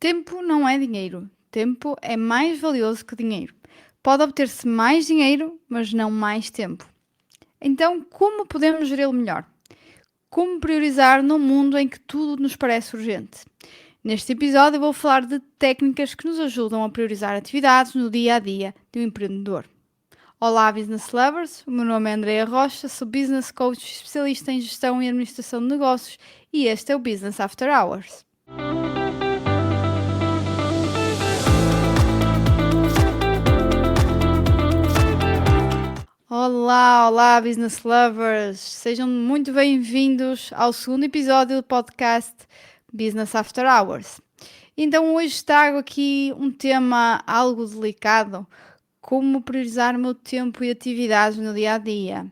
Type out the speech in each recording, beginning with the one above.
Tempo não é dinheiro. Tempo é mais valioso que dinheiro. Pode obter-se mais dinheiro, mas não mais tempo. Então, como podemos geri-lo melhor? Como priorizar num mundo em que tudo nos parece urgente? Neste episódio, eu vou falar de técnicas que nos ajudam a priorizar atividades no dia a dia de um empreendedor. Olá, business lovers! O meu nome é Andreia Rocha, sou business coach especialista em gestão e administração de negócios e este é o Business After Hours. Olá, business lovers! Sejam muito bem-vindos ao segundo episódio do podcast Business After Hours. Então, hoje trago aqui um tema algo delicado: como priorizar o meu tempo e atividades no dia a dia.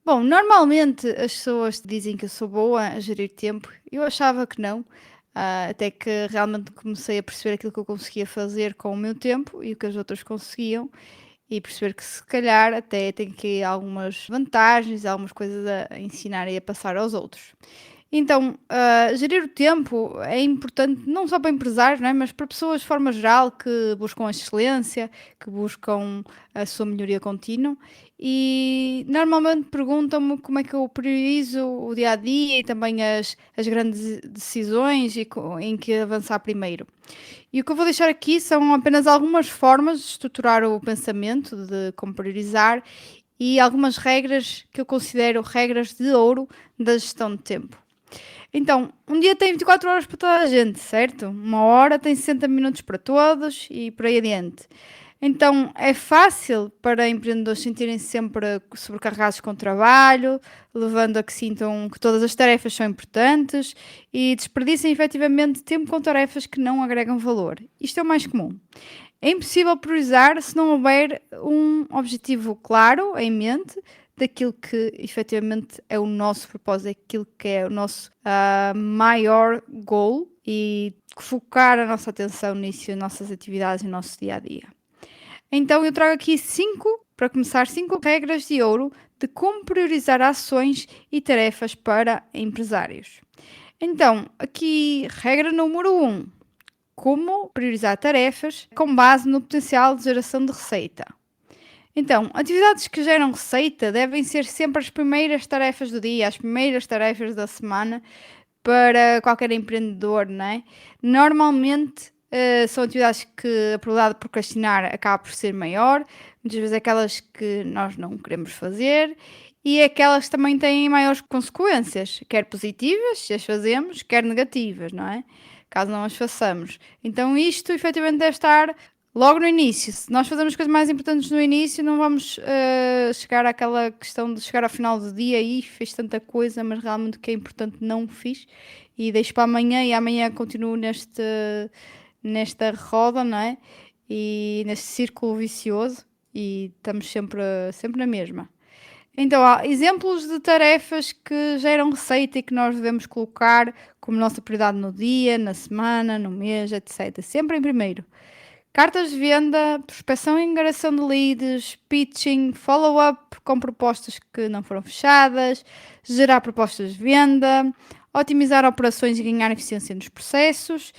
Bom, normalmente as pessoas dizem que eu sou boa a gerir tempo. Eu achava que não, até que realmente comecei a perceber aquilo que eu conseguia fazer com o meu tempo e o que as outras conseguiam e perceber que se calhar até tem aqui algumas vantagens, algumas coisas a ensinar e a passar aos outros. Então, gerir o tempo é importante não só para empresários, não é? Mas para pessoas de forma geral que buscam a excelência, que buscam a sua melhoria contínua e normalmente perguntam-me como é que eu priorizo o dia a dia e também as grandes decisões e em que avançar primeiro. E o que eu vou deixar aqui são apenas algumas formas de estruturar o pensamento, de como priorizar e algumas regras que eu considero regras de ouro da gestão de tempo. Então, um dia tem 24 horas para toda a gente, certo? Uma hora tem 60 minutos para todos e por aí adiante. Então, é fácil para empreendedores sentirem-se sempre sobrecarregados com o trabalho, levando a que sintam que todas as tarefas são importantes e desperdicem efetivamente tempo com tarefas que não agregam valor. Isto é o mais comum. É impossível priorizar se não houver um objetivo claro em mente daquilo que efetivamente é o nosso propósito, aquilo que é o nosso maior goal e focar a nossa atenção nisso, as nossas atividades e o nosso dia a dia. Então eu trago aqui para começar, 5 regras de ouro de como priorizar ações e tarefas para empresários. Então, aqui, regra número 1. Como priorizar tarefas com base no potencial de geração de receita. Então, atividades que geram receita devem ser sempre as primeiras tarefas do dia, as primeiras tarefas da semana para qualquer empreendedor, não é? Normalmente são atividades que a probabilidade de procrastinar acaba por ser maior, muitas vezes aquelas que nós não queremos fazer e aquelas que também têm maiores consequências, quer positivas, se as fazemos, quer negativas, não é? Caso não as façamos. Então isto efetivamente deve estar logo no início. Se nós fazemos coisas mais importantes no início, não vamos chegar àquela questão de chegar ao final do dia e fiz tanta coisa, mas realmente o que é importante não fiz e deixo para amanhã e amanhã continuo nesta roda, não é? E neste círculo vicioso e estamos sempre na mesma. Então, há exemplos de tarefas que geram receita e que nós devemos colocar como nossa prioridade no dia, na semana, no mês, etc. Sempre em primeiro. Cartas de venda, prospecção e angariação de leads, pitching, follow-up com propostas que não foram fechadas, gerar propostas de venda, otimizar operações e ganhar eficiência nos processos.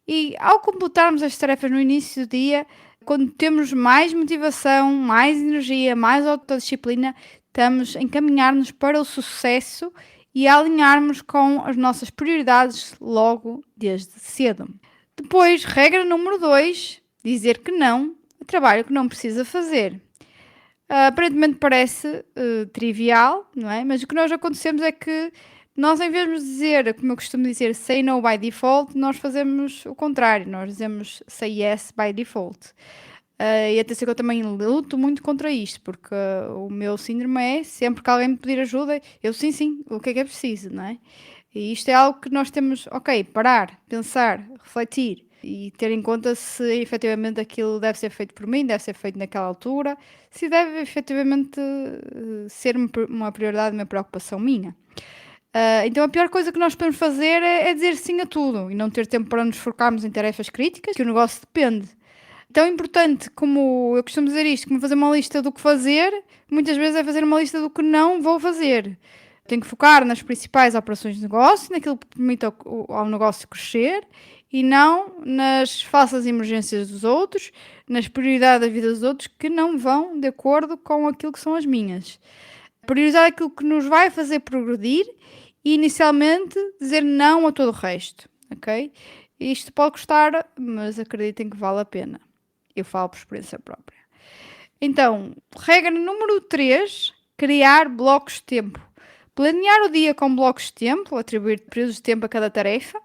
E ao completarmos as tarefas no início do dia, quando temos mais motivação, mais energia, mais autodisciplina, estamos a encaminhar-nos para o sucesso e a alinharmos com as nossas prioridades logo desde cedo. Depois, regra número 2, dizer que não a trabalho que não precisa fazer. Aparentemente parece trivial, não é? Mas o que nós acontecemos é que nós, em vez de dizer, como eu costumo dizer, say no by default, nós fazemos o contrário, nós dizemos say yes by default. E atenção que eu também luto muito contra isto, porque o meu síndrome é sempre que alguém me pedir ajuda, eu sim, o que é preciso, não é? E isto é algo que nós temos, ok, parar, pensar, refletir e ter em conta se efetivamente aquilo deve ser feito por mim, deve ser feito naquela altura, se deve efetivamente ser uma prioridade, uma preocupação minha. Então a pior coisa que nós podemos fazer é dizer sim a tudo e não ter tempo para nos focarmos em tarefas críticas, que o negócio depende. Tão importante como eu costumo dizer isto, como fazer uma lista do que fazer, muitas vezes é fazer uma lista do que não vou fazer. Tenho que focar nas principais operações de negócio, naquilo que permite ao negócio crescer e não nas falsas emergências dos outros, nas prioridades da vida dos outros que não vão de acordo com aquilo que são as minhas. Priorizar aquilo que nos vai fazer progredir e inicialmente dizer não a todo o resto, ok? Isto pode custar, mas acreditem que vale a pena. Eu falo por experiência própria. Então, regra número 3, criar blocos de tempo. Planear o dia com blocos de tempo, atribuir períodos de tempo a cada tarefa,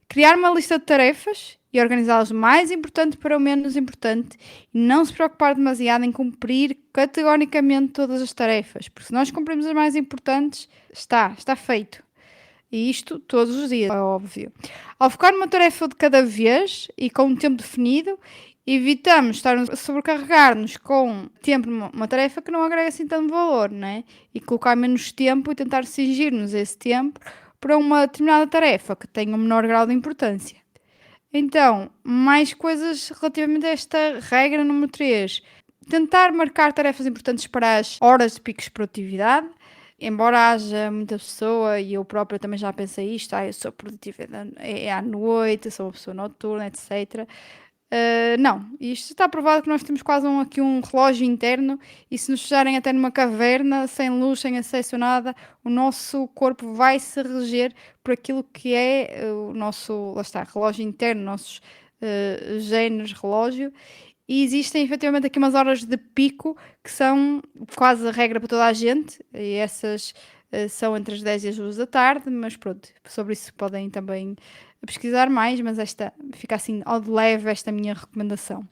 criar uma lista de tarefas e organizá-las do mais importante para o menos importante e não se preocupar demasiado em cumprir categoricamente todas as tarefas, porque se nós cumprimos as mais importantes, está feito. E isto todos os dias, é óbvio. Ao focar numa tarefa de cada vez e com um tempo definido, evitamos estar a sobrecarregar-nos com tempo numa tarefa que não agrega assim tanto valor, né? E colocar menos tempo e tentar cingir-nos esse tempo para uma determinada tarefa que tenha um menor grau de importância. Então, mais coisas relativamente a esta regra número 3. Tentar marcar tarefas importantes para as horas de picos de produtividade. Embora haja muita pessoa, e eu própria também já pensei isto, eu sou produtiva é à noite, sou uma pessoa noturna, etc. Não, isto está provado que nós temos quase aqui um relógio interno e se nos fecharem até numa caverna, sem luz, sem acesso a nada, o nosso corpo vai se reger por aquilo que é o nosso, lá está, relógio interno, nossos genes relógio. E existem efetivamente aqui umas horas de pico que são quase a regra para toda a gente, e essas são entre as 10 e as 2 da tarde, mas pronto, sobre isso podem também pesquisar mais, mas esta fica assim ao de leve esta minha recomendação.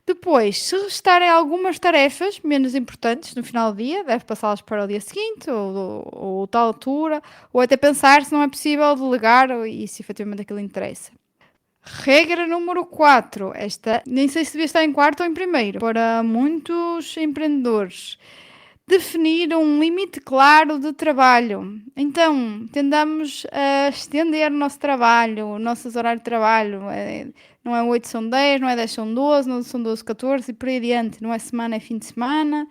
Depois, se restarem algumas tarefas menos importantes no final do dia, deve passá-las para o dia seguinte, ou tal altura, ou até pensar se não é possível delegar e se efetivamente aquilo interessa. Regra número 4. Esta nem sei se devia estar em quarto ou em primeiro. Para muitos empreendedores, definir um limite claro de trabalho. Então, tendamos a estender o nosso trabalho, o nosso horário de trabalho. Não é 8, são 10, não é 10, são 12, não são 12, 14 e por aí adiante. Não é semana, é fim de semana.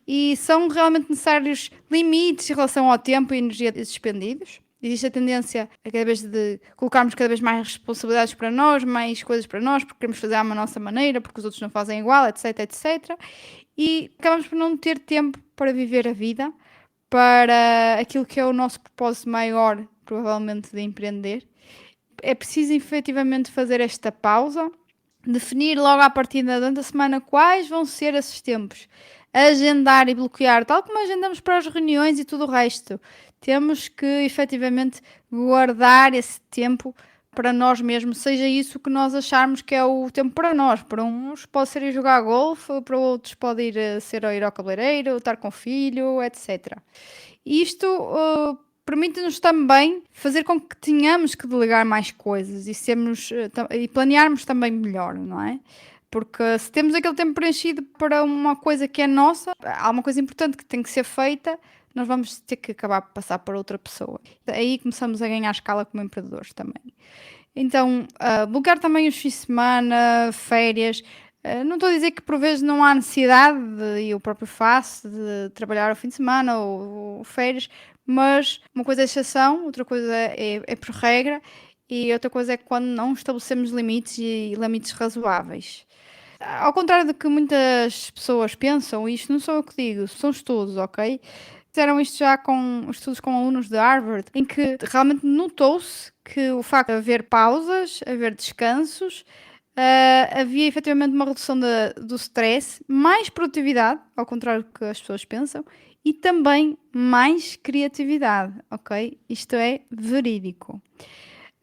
E são realmente necessários limites em relação ao tempo e energia despendidos. Existe a tendência a cada vez de colocarmos cada vez mais responsabilidades para nós, mais coisas para nós, porque queremos fazer à nossa maneira, porque os outros não fazem igual, etc, etc. E acabamos por não ter tempo para viver a vida, para aquilo que é o nosso propósito maior, provavelmente, de empreender. É preciso efetivamente fazer esta pausa, definir logo à partida durante a semana quais vão ser esses tempos, agendar e bloquear, tal como agendamos para as reuniões e tudo o resto. Temos que efetivamente guardar esse tempo para nós mesmos, seja isso que nós acharmos que é o tempo para nós. Para uns pode ser ir jogar golfe, para outros pode ir ir ao cabeleireiro, estar com o filho, etc. Isto permite-nos também fazer com que tenhamos que delegar mais coisas e planearmos também melhor, não é? Porque se temos aquele tempo preenchido para uma coisa que é nossa, há uma coisa importante que tem que ser feita, nós vamos ter que acabar por passar para outra pessoa. Aí começamos a ganhar escala como empreendedores também. Então, bloquear também os fins de semana, férias. Não estou a dizer que por vezes não há necessidade, e eu próprio faço, de trabalhar ao fim de semana ou férias, mas uma coisa é exceção, outra coisa é por regra, e outra coisa é quando não estabelecemos limites e limites razoáveis. Ao contrário do que muitas pessoas pensam, isto não sou eu que digo, são estudos, ok? Fizeram isto já com estudos com alunos de Harvard, em que realmente notou-se que o facto de haver pausas, haver descansos, havia efetivamente uma redução do stress, mais produtividade, ao contrário do que as pessoas pensam, e também mais criatividade, ok? Isto é verídico.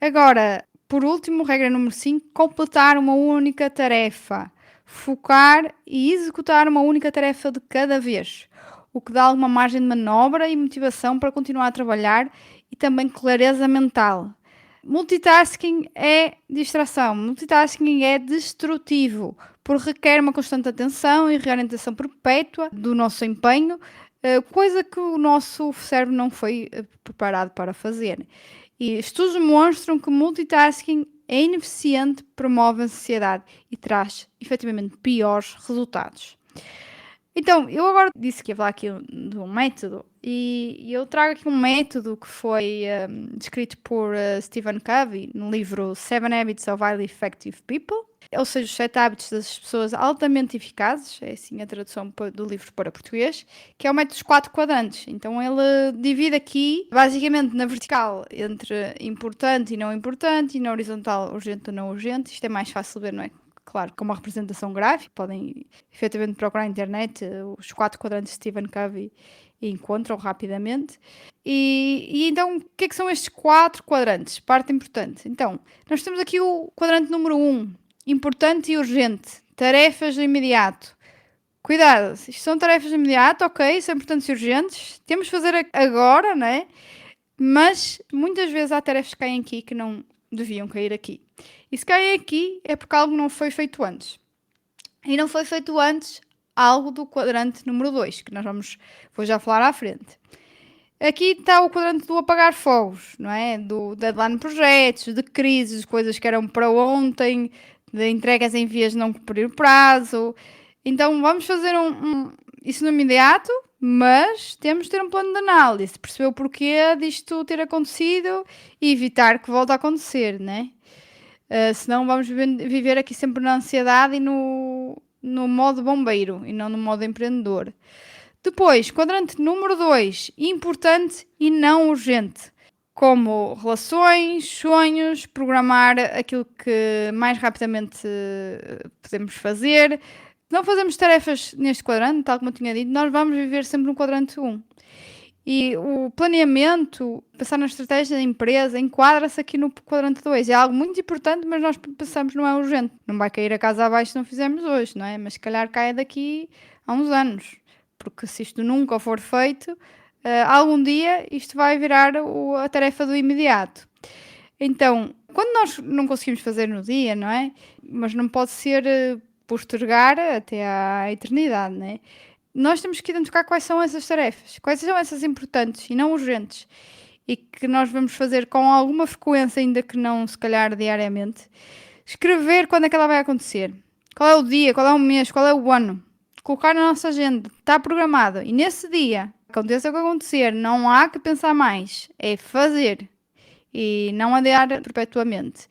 Agora, por último, regra número 5, completar uma única tarefa. Focar e executar uma única tarefa de cada vez, o que dá alguma margem de manobra e motivação para continuar a trabalhar e também clareza mental. Multitasking é distração, multitasking é destrutivo, porque requer uma constante atenção e reorientação perpétua do nosso empenho, coisa que o nosso cérebro não foi preparado para fazer. E estudos mostram que multitasking é ineficiente, promove a ansiedade e traz, efetivamente, piores resultados. Então, eu agora disse que ia falar aqui de um método e eu trago aqui um método que foi descrito por Stephen Covey no livro Seven Habits of Highly Effective People, ou seja, os 7 hábitos das pessoas altamente eficazes, é assim a tradução do livro para português, que é o método dos 4 quadrantes. Então ele divide aqui, basicamente na vertical, entre importante e não importante, e na horizontal, urgente ou não urgente. Isto é mais fácil de ver, não é? Claro, com uma representação gráfica, podem efetivamente procurar na internet os 4 quadrantes de Stephen Covey e encontram rapidamente. E então, o que é que são estes 4 quadrantes? Parte importante. Então, nós temos aqui o quadrante número 1, importante e urgente, tarefas de imediato. Cuidado, isto são tarefas de imediato, ok, são importantes e urgentes, temos de fazer agora, não é? Mas muitas vezes há tarefas que caem aqui que não deviam cair aqui. E se caem aqui é porque algo não foi feito antes. E não foi feito antes algo do quadrante número 2, que vou já falar à frente. Aqui está o quadrante do apagar fogos, não é? Do deadline projetos, de crises, de coisas que eram para ontem, de entregas em vias de não cumprir o prazo. Então vamos fazer isso no imediato, mas temos de ter um plano de análise, perceber o porquê disto ter acontecido e evitar que volte a acontecer, né? Senão vamos viver aqui sempre na ansiedade e no modo bombeiro e não no modo empreendedor. Depois, quadrante número 2, importante e não urgente, como relações, sonhos, programar aquilo que mais rapidamente podemos fazer. Se não fazemos tarefas neste quadrante, tal como eu tinha dito, nós vamos viver sempre no quadrante 1. E o planeamento, pensar na estratégia da empresa, enquadra-se aqui no quadrante 2. É algo muito importante, mas nós pensamos não é urgente. Não vai cair a casa abaixo se não fizermos hoje, não é? Mas se calhar cai daqui a uns anos. Porque se isto nunca for feito, algum dia isto vai virar a tarefa do imediato. Então, quando nós não conseguimos fazer no dia, não é? Mas não pode ser postergar até à eternidade, não é? Nós temos que identificar quais são essas tarefas, quais são essas importantes e não urgentes, e que nós vamos fazer com alguma frequência, ainda que não, se calhar, diariamente. Escrever quando é que ela vai acontecer, qual é o dia, qual é o mês, qual é o ano. Colocar na nossa agenda, está programado, e nesse dia, aconteça o que acontecer, não há que pensar mais, é fazer e não adiar perpetuamente.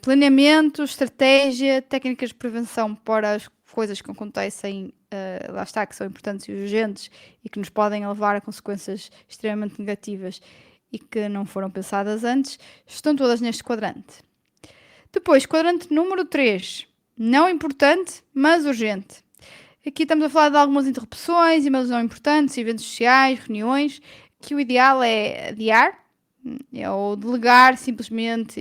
Planeamento, estratégia, técnicas de prevenção para as coisas que acontecem, lá está, que são importantes e urgentes e que nos podem levar a consequências extremamente negativas e que não foram pensadas antes, estão todas neste quadrante. Depois, quadrante número 3, não importante, mas urgente. Aqui estamos a falar de algumas interrupções, e-mails não importantes, eventos sociais, reuniões, que o ideal é adiar, ou delegar simplesmente,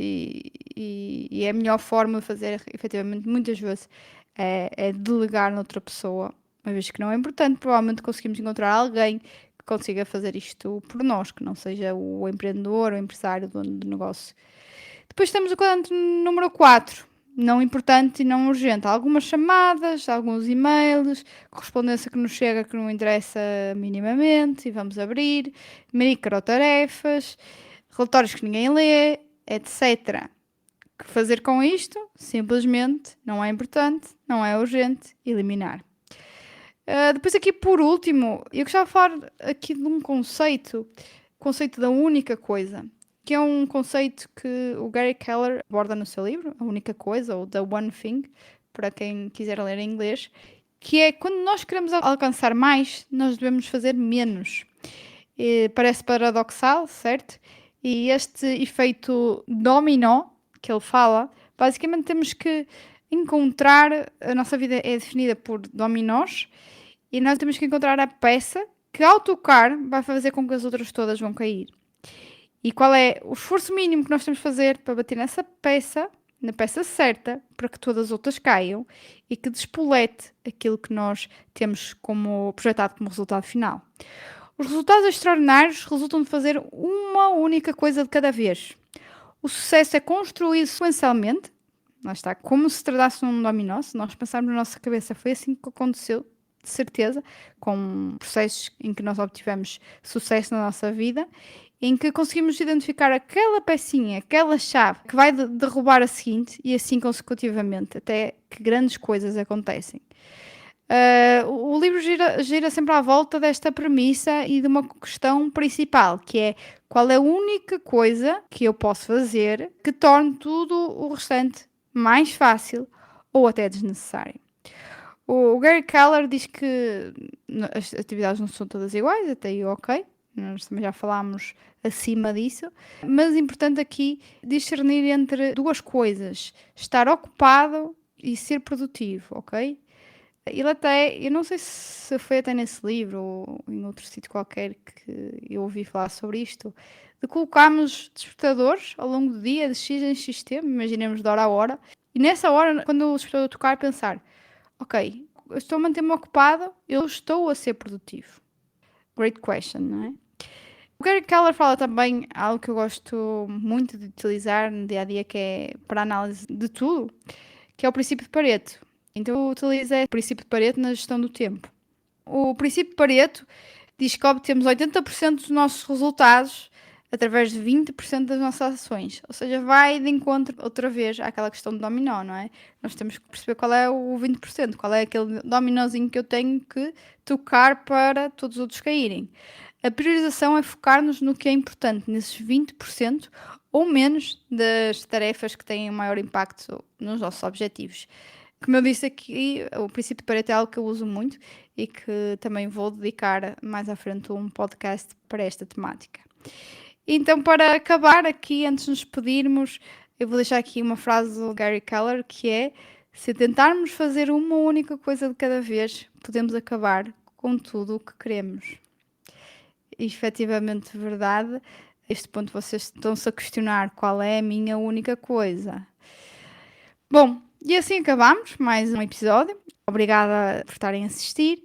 e é a melhor forma de fazer, efetivamente, muitas vezes, é delegar noutra pessoa, uma vez que não é importante, provavelmente conseguimos encontrar alguém que consiga fazer isto por nós, que não seja o empreendedor, o empresário, o dono do negócio. Depois temos o quadrante número 4, não importante e não urgente. Algumas chamadas, alguns e-mails, correspondência que nos chega que não interessa minimamente e vamos abrir, microtarefas, relatórios que ninguém lê, etc. O que fazer com isto? Simplesmente não é importante, não é urgente, eliminar. Depois aqui por último, eu gostava de falar aqui de um conceito, o conceito da única coisa, que é um conceito que o Gary Keller aborda no seu livro, A Única Coisa, ou The One Thing, para quem quiser ler em inglês, que é quando nós queremos alcançar mais, nós devemos fazer menos. Parece paradoxal, certo? E este efeito dominó que ele fala, basicamente temos que encontrar, a nossa vida é definida por dominós, e nós temos que encontrar a peça que ao tocar vai fazer com que as outras todas vão cair. E qual é o esforço mínimo que nós temos de fazer para bater nessa peça, na peça certa, para que todas as outras caiam e que despolete aquilo que nós temos como projetado como resultado final. Os resultados extraordinários resultam de fazer uma única coisa de cada vez. O sucesso é construído sequencialmente, lá está, como se tratasse de um dominó. Se nós pensarmos na nossa cabeça, foi assim que aconteceu, de certeza, com processos em que nós obtivemos sucesso na nossa vida, em que conseguimos identificar aquela pecinha, aquela chave que vai derrubar a seguinte e assim consecutivamente, até que grandes coisas acontecem. O livro gira sempre à volta desta premissa e de uma questão principal, que é qual é a única coisa que eu posso fazer que torne tudo o restante mais fácil ou até desnecessário. O Gary Keller diz que as atividades não são todas iguais, até aí ok, nós também já falámos acima disso, mas importante aqui discernir entre duas coisas: estar ocupado e ser produtivo, ok? Ele até, eu não sei se foi até nesse livro ou em outro sítio qualquer que eu ouvi falar sobre isto, de colocarmos despertadores ao longo do dia, de X em X tempo, imaginemos de hora a hora, e nessa hora, quando o despertador tocar, pensar: ok, eu estou a manter-me ocupado, eu estou a ser produtivo. Great question, não é? O Gary Keller fala também algo que eu gosto muito de utilizar no dia a dia, que é para análise de tudo, que é o princípio de Pareto. Então eu utilizo o princípio de Pareto na gestão do tempo. O princípio de Pareto diz que obtemos 80% dos nossos resultados através de 20% das nossas ações. Ou seja, vai de encontro outra vez àquela questão do dominó, não é? Nós temos que perceber qual é o 20%, qual é aquele dominózinho que eu tenho que tocar para todos os outros caírem. A priorização é focar-nos no que é importante, nesses 20% ou menos das tarefas que têm o maior impacto nos nossos objetivos. Como eu disse aqui, o princípio de Pareto é algo que eu uso muito e que também vou dedicar mais à frente um podcast para esta temática. Então, para acabar aqui, antes de nos despedirmos, eu vou deixar aqui uma frase do Gary Keller, que é: se tentarmos fazer uma única coisa de cada vez, podemos acabar com tudo o que queremos. E, efetivamente verdade. A este ponto vocês estão-se a questionar qual é a minha única coisa. Bom, e assim acabamos mais um episódio. Obrigada por estarem a assistir.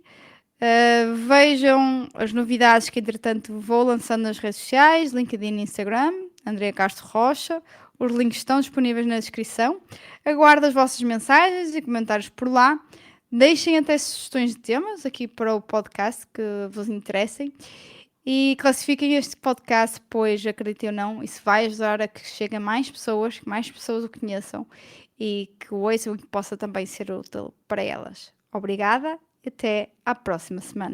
Vejam as novidades que entretanto vou lançando nas redes sociais, LinkedIn e Instagram, Andrea Castro Rocha. Os links estão disponíveis na descrição. Aguardo as vossas mensagens e comentários por lá. Deixem até sugestões de temas aqui para o podcast que vos interessem. E classifiquem este podcast, pois, acreditem ou não, isso vai ajudar a que chegue a mais pessoas, que mais pessoas o conheçam e que o ouçam e que possa também ser útil para elas. Obrigada e até à próxima semana.